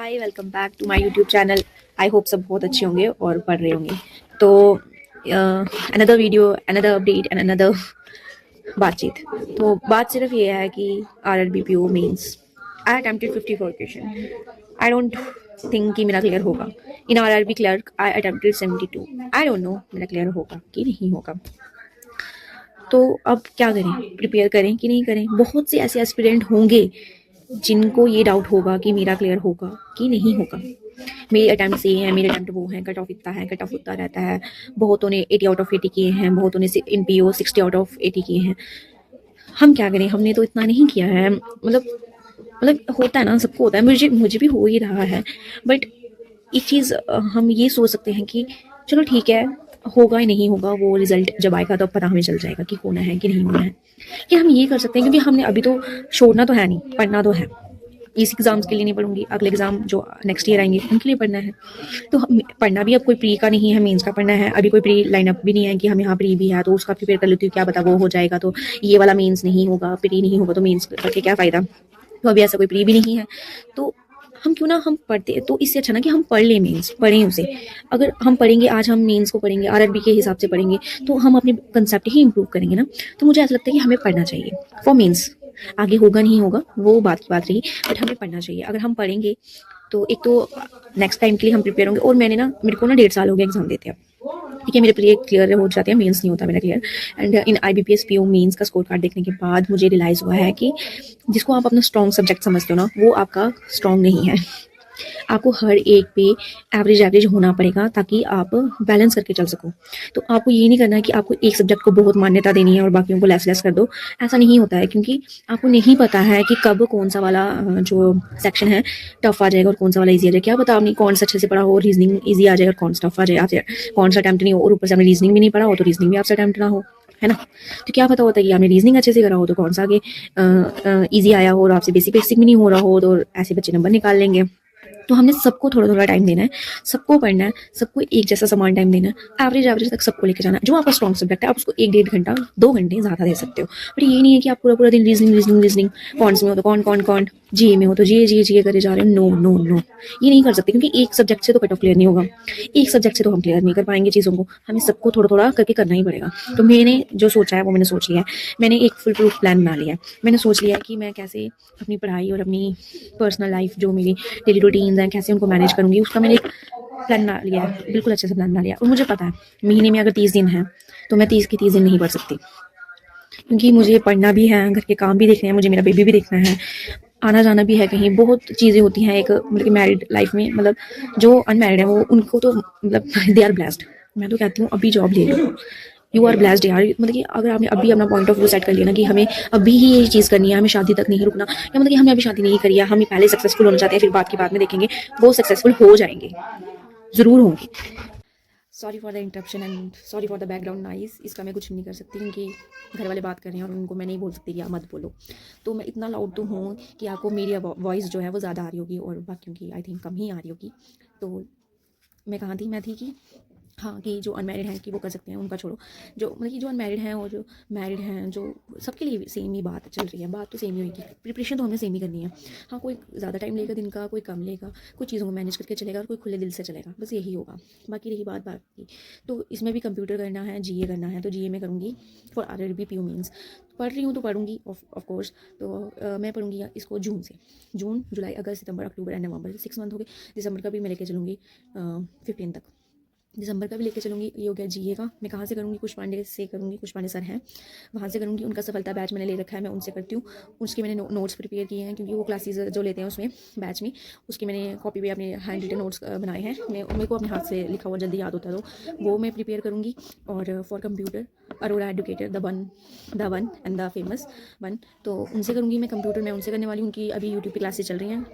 Hi welcome back to my YouTube channel. I hope सब बहुत अच्छे होंगे और पढ़ रहे होंगे। तो another video, another update and another बातचीत। तो बात सिर्फ ये है कि R R B P O means I attempted 54 question. I don't think कि मेरा क्लियर होगा। In R R B clerk I attempted 72। I don't know मेरा क्लियर होगा कि नहीं होगा। तो अब क्या करें, प्रिपेयर करें कि नहीं करें। बहुत से ऐसे एस्पिरेंट होंगे जिनको ये डाउट होगा कि मेरा क्लियर होगा कि नहीं होगा। मेरे अटैम्प्ट ये हैं, मेरे अटैम्प्ट वो हैं, कट ऑफ इतना है, कट ऑफ उतना रहता है। बहुतों ने 80 आउट ऑफ 80 किए हैं, बहुतों ने in P O 60 out of 80 किए हैं। हम क्या करें, हमने तो इतना नहीं किया है। मतलब होता है ना, सबको होता है, मुझे भी हो ही रहा है। बट एक चीज़ हम ये सोच सकते हैं कि चलो ठीक है, होगा या नहीं होगा, वो रिजल्ट जब आएगा तो पता हमें चल जाएगा कि होना है कि नहीं होना है। कि हम ये कर सकते हैं, क्योंकि हमने अभी तो छोड़ना तो है नहीं, पढ़ना तो है। इस एग्ज़ाम्स के लिए नहीं पढ़ूंगी, अगले एग्ज़ाम जो नेक्स्ट ईयर आएंगे उनके लिए पढ़ना है। तो हम पढ़ना भी अब कोई प्री का नहीं है, मेंस का पढ़ना है। अभी कोई प्री लाइनअप भी नहीं है कि हम यहाँ प्री भी है तो उसका प्रिपेयर कर लेती हूँ, क्या पता वो हो जाएगा तो ये वाला मेंस नहीं होगा, प्री नहीं होगा तो मेंस करके क्या फ़ायदा। तो अभी ऐसा कोई प्री भी नहीं है। तो हम क्यों ना हम पढ़ते, तो इससे अच्छा ना कि हम पढ़ लें, मेंस पढ़ें उसे। अगर हम पढ़ेंगे, आज हम मेंस को पढ़ेंगे, आरआरबी के हिसाब से पढ़ेंगे, तो हम अपने कंसेप्ट ही इंप्रूव करेंगे ना। तो मुझे ऐसा लगता है कि हमें पढ़ना चाहिए फॉर मेंस। आगे होगा नहीं होगा वो बात की बात रही, बट हमें पढ़ना चाहिए। अगर हम पढ़ेंगे तो एक तो नेक्स्ट टाइम के लिए हम प्रिपेयर होंगे। और मेरे को ना 1.5 साल हो गया एग्जाम देते हैं। ठीक है, मेरे प्री क्लियर हो जाते हैं, मेंस नहीं होता मेरा clear. And in IBPS PO mains का स्कोर कार्ड देखने के बाद मुझे रियलाइज़ हुआ है कि जिसको आप अपना स्ट्रॉन्ग सब्जेक्ट समझते हो ना, वो आपका स्ट्रॉन्ग नहीं है। आपको हर एक पे एवरेज होना पड़ेगा ताकि आप बैलेंस करके चल सको। तो आपको ये नहीं करना है कि आपको एक सब्जेक्ट को बहुत मान्यता देनी है और बाकियों को लेस कर दो। ऐसा नहीं होता है, क्योंकि आपको नहीं पता है कि कब कौन सा वाला जो सेक्शन है टफ आ जाएगा और कौन सा वाला ईजी आ जाएगा। क्या पता आपने कौन सा अच्छे से पढ़ा हो, रीजनिंग ईजी आ जाएगा और कौन सा टफ आ जाएगा। आपसे कौन सा अटैम्प्ट नहीं हो और ऊपर से आपने रीजनिंग भी नहीं पढ़ा हो तो रीजनिंग भी आपसे अटैम्प्ट ना हो, है ना। तो क्या पता होता है कि आपने रीजनिंग अच्छे से करा हो तो कौन सा आगे ईजी आया हो, और आपसे बेसिक भी नहीं हो रहा हो तो ऐसे बच्चे नंबर निकाल लेंगे। तो हमने सबको थोड़ा थोड़ा टाइम देना है, सबको पढ़ना है, सबको एक जैसा समान टाइम देना है। एवरेज तक सबको लेके जाना है। जो आपका स्ट्रॉन्ग सब्जेक्ट है आप उसको 1-1.5 घंटा 2 घंटे ज़्यादा दे सकते हो। बट ये नहीं है कि आप पूरा पूरा दिन रीजनिंग कौन में हो तो कौन जी में हो तो जी करे जा रहे हो। नो नो नो, ये नहीं कर सकते, क्योंकि एक सब्जेक्ट से तो कट ऑफ क्लियर नहीं होगा। एक सब्जेक्ट से तो हम क्लियर नहीं कर पाएंगे चीज़ों को। हमें सबको थोड़ा थोड़ा करके करना ही पड़ेगा। तो मैंने जो सोचा है वो मैंने सोच लिया है। मैंने एक फुल प्रूफ प्लान बना लिया है। मैंने सोच लिया है कि मैं कैसे अपनी पढ़ाई और अपनी पर्सनल लाइफ, जो मेरी डेली रूटीन्स हैं, कैसे उनको मैनेज करूँगी, उसका मैंने एक प्लान बना लिया है। बिल्कुल अच्छे से प्लान बना लिया। और मुझे पता है महीने में अगर 30 दिन हैं तो मैं 30 के 30 दिन नहीं पढ़ सकती, क्योंकि मुझे पढ़ना भी है, घर के काम भी देखने हैं, मुझे मेरा बेबी भी देखना है, आना जाना भी है कहीं। बहुत चीज़ें होती हैं एक मतलब कि मैरिड लाइफ में। मतलब जो अनमैरिड है वो उनको तो मतलब दे आर ब्लेस्ड। मैं तो कहती हूँ अभी जॉब ले लो, यू आर ब्लेस्ड यार। मतलब कि अगर आपने अभी अपना पॉइंट ऑफ व्यू सेट कर लिया ना कि हमें अभी ही ये चीज़ करनी है, हमें शादी तक नहीं रुकना, या मतलब कि हमने अभी शादी नहीं करी है, हम पहले सक्सेसफुल होना चाहते हैं, फिर बात की बाद में देखेंगे, वो सक्सेसफुल हो जाएंगे, ज़रूर होंगे। Sorry for the interruption and sorry for the background noise. इसका मैं कुछ नहीं कर सकती, क्योंकि घर वाले बात कर रहे हैं और उनको मैं नहीं बोल सकती कि आप मत बोलो। तो मैं इतना लाउड तो हूँ कि आपको मेरी वॉइस जो है वो ज़्यादा आ रही होगी और बाकियों की आई थिंक कम ही आ रही होगी। तो मैं कहाँ थी, मैं थी कि हाँ, कि जो अनमैरिड हैं कि वो कर सकते हैं, उनका छोड़ो। जो मतलब कि जो अनमैरिड हैं और जो मैरिड हैं, जो सबके लिए सेम ही बात चल रही है। बात तो सेम ही होगी, प्रिपरेशन तो हमें सेम ही करनी है। हाँ, कोई ज़्यादा टाइम लेगा दिन का, कोई कम लेगा, कुछ चीज़ों को मैनेज करके चलेगा और कोई खुले दिल से चलेगा, बस यही होगा। बाकी रही बात की, तो इसमें भी कंप्यूटर करना है, GA करना है, तो GA में करूँगी फॉर RRB PO मीन्स। पढ़ रही हूँ तो पढ़ूंगी ऑफ कोर्स। तो मैं पढ़ूंगी इसको जून से। जून, जुलाई, अगस्त, सितंबर, अक्टूबर एंड नवंबर, 6 मंथ हो गए। दिसंबर का भी मैं लेके चलूँगी 15 तक। दिसंबर का भी लेके चलूँगी। ये हो गया GA का। मैं कहाँ से करूँगी, कुश पांडे से करूँगी। कुश पांडे सर हैं, वहाँ से करूँगी। उनका सफलता बैच मैंने ले रखा है, मैं उनसे करती हूँ। उसके मैंने नोट्स प्रिपेयर किए हैं, क्योंकि वो क्लासेस जो लेते हैं उसमें बैच में, उसके मैंने कॉपी पे अपने हैंड रिटन नोट्स बनाए हैं। मेरे को अपने हाथ से लिखा हुआ जल्दी याद होता है तो वो मैं प्रिपेयर करूँगी। और for computer Arora educator, the one and the famous one, तो उनसे करूँगी मैं कंप्यूटर। मैं उनसे करने वाली हूँ, उनकी अभी यूट्यूब पे क्लासेस चल रही हैं।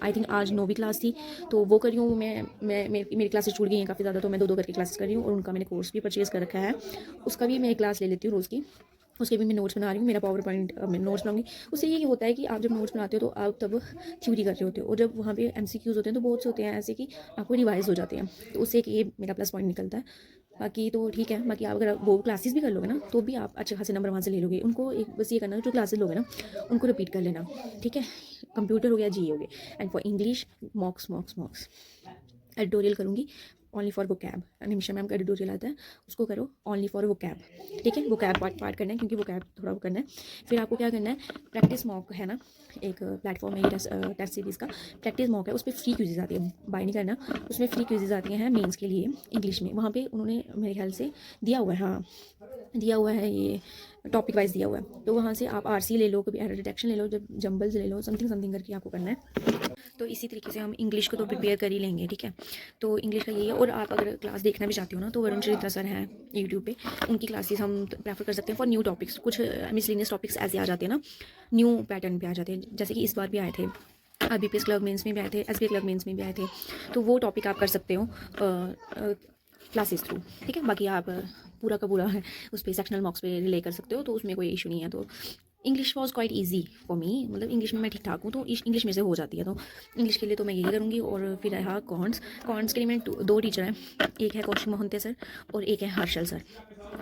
आई थिंक आज 9वीं क्लास थी, तो वो कर रही हूँ मैं मेरी क्लासेस छूट गई हैं काफ़ी ज़्यादा, तो मैं 2-2 करके क्लासेस कर रही हूँ। और उनका मैंने कोर्स भी परचेज़ कर रखा है, उसका भी मैं एक क्लास ले लेती हूँ रोज़ की। उसके भी मैं नोट्स बना रही हूँ। मेरा पावर पॉइंट मैं नोट्स बनाऊंगी। उससे ये होता है कि आप जब नोट्स बनाते हो तो आप तब थ्योरी कर रहे होते हो, और जब वहाँ पे MCQs होते हैं तो बहुत से होते हैं ऐसे कि आपको रिवाइज हो जाते हैं, तो उससे एक ये मेरा प्लस पॉइंट निकलता है। बाकी तो ठीक है। बाकी आप अगर वो क्लासेस भी कर लोगे ना तो भी आप अच्छे खासे नंबर वहाँ से ले लोगे। उनको एक बस ये करना है, जो क्लासेस लोगे ना उनको रिपीट कर लेना, ठीक है। कंप्यूटर हो गया, जी हो गया। And for English मॉक्स मॉक्स मॉक्स। एडिटोरियल करूँगी ओनली फॉर वो कैब। निमिषा मैम का एडिटोरियल आता है, उसको करो ओनली फॉर वो कैब, ठीक है। वो कैब पार्ट करना है, क्योंकि वो कैब थोड़ा वो करना है। फिर आपको क्या करना है, प्रैक्टिस मॉक है ना, एक प्लेटफॉर्म है ये टेस्ट सीरीज़ का। प्रैक्टिस मॉक है, उस पर फ्री क्विजेज आती है, बाय नहीं करना। उसमें फ्री क्विजेज आती हैं मेंस के लिए इंग्लिश में। वहाँ पे उन्होंने मेरे ख्याल से दिया हुआ है, हाँ दिया हुआ है, ये टॉपिक वाइज दिया हुआ है। तो वहाँ से आप आरसी ले लो, कभी एरर डिटेक्शन ले लो, जब जंबल्स ले लो, समथिंग समथिंग करके आपको करना है। तो इसी तरीके से हम इंग्लिश को तो प्रिपेयर कर ही लेंगे, ठीक है। तो इंग्लिश का यही है। और आप अगर क्लास देखना भी चाहते हो ना तो वरुण चरित्रा सर हैं यूट्यूब पे, उनकी क्लासेस हम प्रेफर कर सकते हैं फॉर न्यू टॉपिक्स। कुछ मिसलिनियस टॉपिक्स ऐसे आ जाते हैं ना, न्यू पैटर्न पे आ जाते हैं, जैसे कि इस बार भी आए थे, IBPS क्लब मेंस में भी आए थे, SBI क्लब मेंस में भी आए थे। तो वो टॉपिक आप कर सकते हो क्लासेस थ्रू, ठीक है। बाकी आप पूरा का पूरा है उस पर सेक्शनल मार्क्स पे रिले कर सकते हो, तो उसमें कोई इशू नहीं है। तो English was quite easy for me, मतलब इंग्लिश में मैं ठीक ठाक हूँ, तो इंग्लिश में से हो जाती है। तो इंग्लिश के लिए तो मैं यही करूँगी। और फिर रहा कॉन्स। कॉन्स के लिए मेरे दो टीचर हैं, एक है कौशिक मोहंते सर और एक है हर्षल सर,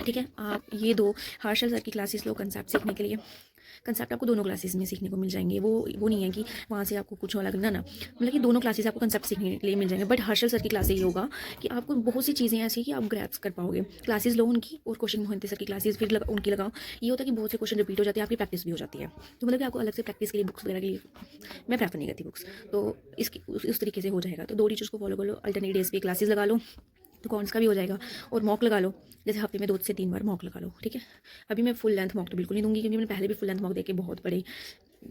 ठीक है। आप ये दो, हर्षल सर की क्लासेस लो कंसेप्ट सीखने के लिए। कंसेप्ट आपको दोनों क्लासेस में सीखने को मिल जाएंगे। वो नहीं है कि वहाँ से आपको कुछ अलग ना मतलब कि दोनों क्लासेस आपको कंसेप्ट सीखने के लिए मिल जाएंगे। बट हर्षल सर की क्लास ये होगा कि आपको बहुत सी चीज़ें ऐसी कि आप ग्रैप्स कर पाओगे। क्लासेस लो उनकी, और कौशिक मोहंती सर की क्लासेस फिर उनकी लगाओ। ये होता है कि बहुत से क्वेश्चन रिपीट हो जाते हैं, आपकी प्रैक्टिस भी हो जाती है। तो मतलब कि आपको अलग से प्रैक्टिस के लिए बुक्स वगैरह के लिए मैं प्रेफर नहीं करती बुक्स। तो इसकी उस तरीके से हो जाएगा। तो दो टीचर्स को फॉलो कर लो, अल्टरनेट डेज पे क्लासेस लगा लो, तो कॉन्स का भी हो जाएगा। और मॉक लगा लो, जैसे हफ्ते में 2 से 3 बार मॉक लगा लो, ठीक है। अभी मैं फुल लेंथ मॉक तो बिल्कुल नहीं दूंगी, क्योंकि मैंने पहले भी फुल लेंथ मॉक देके बहुत बड़े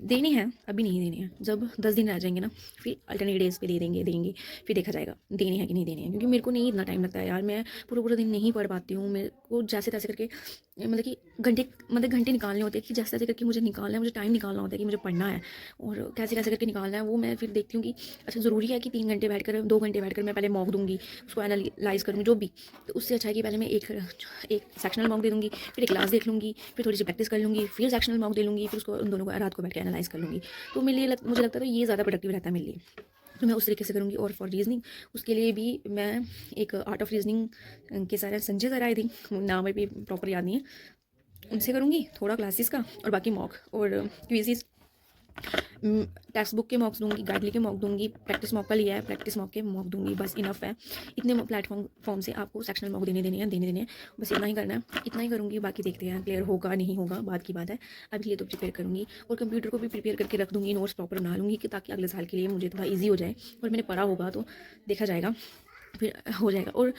देने हैं, अभी नहीं देने हैं। जब 10 दिन रह जाएंगे ना, फिर अल्टरनेट डेज पे दे देंगे, फिर देखा जाएगा देने हैं कि नहीं देने हैं। क्योंकि मेरे को नहीं इतना टाइम लगता है यार, मैं पूरा दिन नहीं पढ़ पाती हूँ। मेरे को जैसे तैसे करके मतलब कि घंटे निकालने होते हैं, कि जैसे तैसे करके मुझे निकालना है, मुझे टाइम निकालना होता है कि मुझे पढ़ना है, और कैसे कैसे करके निकालना है। वो मैं फिर देखती हूँ कि अच्छा ज़रूरी है कि 3 घंटे बैठकर 2 घंटे बैठकर मैं पहले मॉक दूंगी, उसको एनालाइज करूँगी जो भी। तो उससे अच्छा है कि पहले मैं एक सेक्शनल मॉक दे दूँगी, फिर एक क्लास देख लूँगी, फिर थोड़ी सी प्रैक्टिस कर लूँगी, फिर सेक्शनल मॉक दे लूँगी, फिर उसको उन दोनों को रात को बैठ के एनालाइज कर लूँगी। तो मेरे लिए मुझे लगता है तो ये ज़्यादा प्रोडक्टिव रहता है मेरे लिए। तो मैं उस तरीके से करूँगी। और फॉर रीजनिंग उसके लिए भी मैं एक आर्ट ऑफ रीजनिंग के सारे संजय सर आई थिंक, नाम अभी प्रॉपर याद नहीं है, उनसे करूँगी थोड़ा क्लासेस का, और बाकी मॉक और क्विज़ेस। टेक्स्ट बुक के मॉक्स दूंगी, गाइडली के मॉक दूंगी, प्रैक्टिस मॉक का लिया है, प्रैक्टिस मॉक के मॉक दूंगी, बस इनफ है। इतने प्लेटफॉर्म से आपको सेक्शनल मॉक देने हैं, बस इतना ही करना है। इतना ही करूँगी, बाकी देखते हैं क्लियर होगा नहीं होगा बात की बात है। अभी के लिए तो प्रिपेयर करूँगी, और कंप्यूटर को भी प्रिपेयर करके रख दूँगी, नोट्स प्रॉपर बना लूँगी, कि ताकि अगले साल के लिए मुझे थोड़ा ईजी हो जाए। और मैंने पढ़ा होगा तो देखा जाएगा, फिर हो जाएगा। और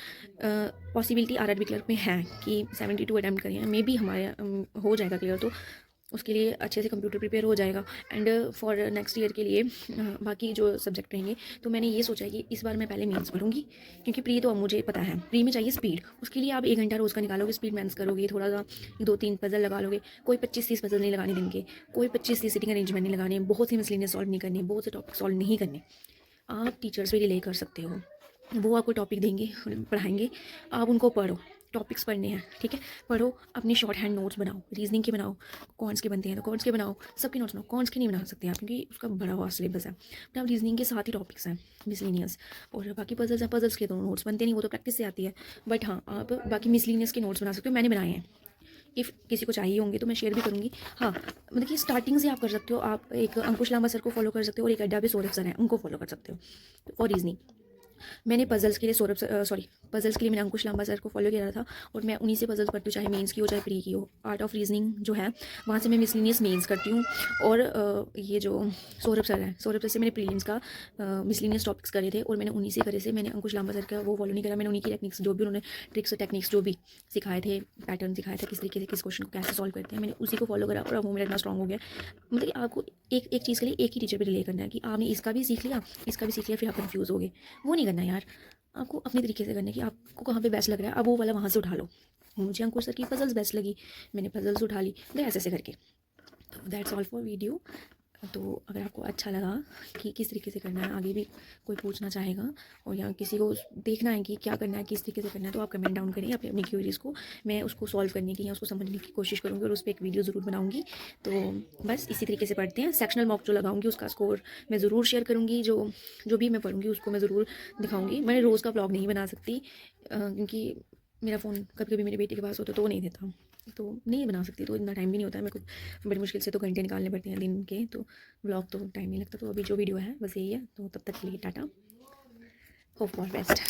पॉसिबिलिटी RRB क्लर्क में है कि 72 अटैम्प्ट करें, मे बी हमारे हो जाएगा क्लियर। तो उसके लिए अच्छे से कंप्यूटर प्रिपेयर हो जाएगा। एंड फॉर नेक्स्ट ईयर के लिए बाकी जो सब्जेक्ट रहेंगे, तो मैंने ये सोचा है कि इस बार मैं पहले मेंस पढ़ूंगी, क्योंकि प्री तो अब मुझे पता है, प्री में चाहिए स्पीड। उसके लिए आप 1 घंटा रोज़ का निकालोगे, स्पीड मेंस करोगे, थोड़ा सा 2-3 पजल लगा लोगे। कोई 25-30 पजल नहीं लगाने दिन के, कोई 25-30 सिटिंग अरेंजमेंट नहीं लगाने, बहुत सी मिसलेनियस सॉल्व नहीं करने, बहुत से टॉपिक सॉल्व नहीं करने। आप टीचर्स पे रिले कर सकते हो, वो आपको टॉपिक देंगे, पढ़ाएंगे, आप उनको पढ़ो। टॉपिक्स पढ़ने हैं, ठीक है, पढ़ो। अपने शॉर्ट हैंड नोट्स बनाओ, रीजनिंग के बनाओ, कॉन्स के बनते हैं तो कॉन्स के बनाओ, सबके नोट्स बनाओ। कॉन्स के नहीं बना सकते आप, क्योंकि उसका बड़ा हुआ सिलेबस है। बट आप रीजनिंग के साथ ही टॉपिक्स हैं मिसलिनियस, और बाकी पजल्स हैं, पजल्स के तो नोट्स बनते नहीं, वो तो प्रैक्टिस से आती है। बट हाँ, आप बाकी मिसलिनियस के नोट्स बना सकते हो, मैंने बनाए हैं। इफ़ किसी को चाहिए होंगे तो मैं शेयर भी करूँगी। हाँ, मतलब कि स्टार्टिंग से आप कर सकते हो। आप एक अंकुश लांबा सर को फॉलो कर सकते हो, और एक अड्डा पे सौरभ सर हैं, उनको फॉलो कर सकते हो। और रीजनिंग मैंने पजल्स के लिए पजल्स के लिए मैंने अंकुश लांबा सर को फॉलो किया था, और मैं उन्हीं से पजल्स पढ़ती हूँ, चाहे मेंस की हो चाहे प्री की हो। आर्ट ऑफ रीजनिंग जो है वहाँ से मैं मिसलिनियस मेंस करती हूँ। और ये जो सौरभ सर है, सौरभ सर से मैंने प्रीलिम्स का मिसलिनियस टॉपिक्स करे थे, और मैंने उन्हीं से करे से। मैंने अंकुश लांबा सर का वो फॉलो नहीं करा, मैंने उन्हीं की टेक्निक्स जो भी उन्होंने ट्रिक्स टेक्निक्स जो भी सिखाए थे, पैटर्न सिखाया था किस तरीके से किस क्वेश्चन को कैसे सॉल्व करते हैं, मैंने उसी को फॉलो करा, और अब वो मेरा इतना स्ट्रॉन्ग हो गया। मतलब कि आपको एक चीज़ के लिए एक ही टीचर पर रिले करना है, कि आपने इसका भी सीख लिया, इसका भी सीख लिया, फिर आप कन्फ्यूज़ हो गए। वो नहीं करना यार, आपको अपने तरीके से करना है कि आपको कहाँ पे बेस्ट लग रहा है, अब वो वाला वहाँ से उठा लो। मुझे अंकुर सर की पजल्स बेस्ट लगी, मैंने पजल्स उठा ली, तो ऐसे ऐसे करके। तो दैट्स ऑल फॉर वीडियो। तो अगर आपको अच्छा लगा कि किस तरीके से करना है, आगे भी कोई पूछना चाहेगा, और या किसी को देखना है कि क्या करना है, किस तरीके से करना है, तो आप कमेंट डाउन करिए अपनी अपनी क्वेरीज़ को। मैं उसको सॉल्व करने की या उसको समझने की कोशिश करूँगी, और उस पर एक वीडियो ज़रूर बनाऊँगी। तो बस इसी तरीके से पढ़ते हैं। सेक्शनल मॉक जो लगाऊंगी उसका स्कोर मैं ज़रूर शेयर करूँगी, जो भी मैं पढ़ूँगी उसको मैं ज़रूर दिखाऊँगी। मैं रोज़ का ब्लॉग नहीं बना सकती, क्योंकि मेरा फ़ोन कभी कभी मेरी बेटी के पास होता तो वो नहीं देता, तो नहीं बना सकती, तो इतना टाइम भी नहीं होता है मेरे को, बड़ी मुश्किल से तो घंटे निकालने पड़ते हैं दिन के, तो व्लॉग तो टाइम नहीं लगता। तो अभी जो वीडियो है बस यही है, तो तब तक के लिए टाटा, होप फॉर बेस्ट।